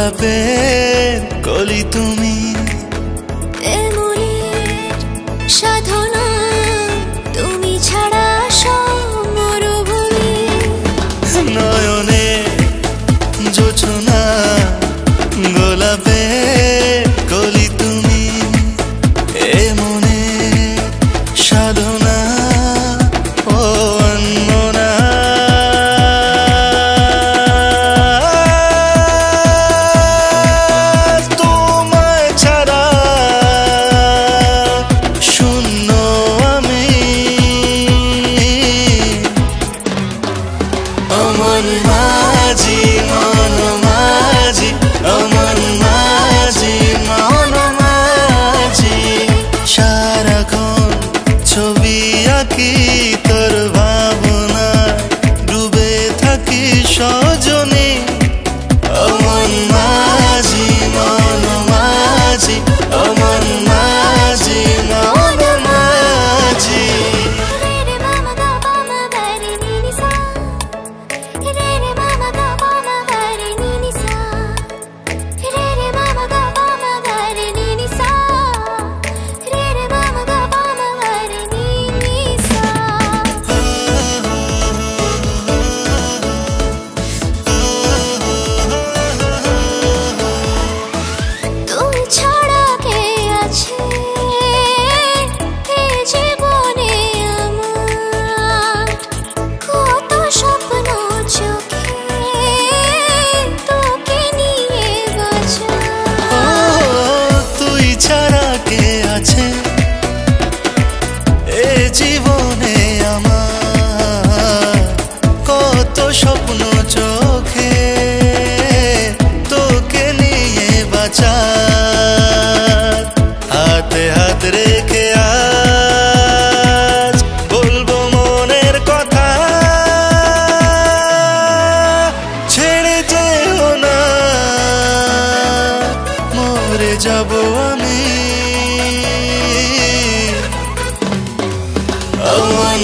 গোলাপের কলি তুমি এমনের সাধনা তুমি ছাড়া সব মরুভূমি নয়নে জোছনা গোলাপের কলি তুমি এমনের সাধনা ও অনমনা তোমায় ছাড়া শূন্য আমি অমন মাঝি মন মাঝি অমন মাঝি মন মাঝি সারাক্ষণ ছবি আঁকি তোর ভাবনা ডুবে থাকি সজনী অমন মাঝি মন মাঝি অমন মাঝি মন মাঝি রে রে মামা গা পামা গারে নিনি সা রে রে মামা গা পামা গারে নিনি সা রে রে মামা গা পামা গারে নিনি সা রে রে মামা গা পামা গারে নিনি সা তুমি ছাড়া কে আছে এ জীবনে আমার কত স্বপ্ন চোখে তোকে নিয়ে বাঁচা তুই ছাড়া কে আছে এ জীবনে আমার কত স্বপ্ন চোখে তোকে নিয়ে বাঁচা হাতে হাত রেখে আজ বলবো মনের কথা ছেড়ে যেও না মরে যাব আমি অমন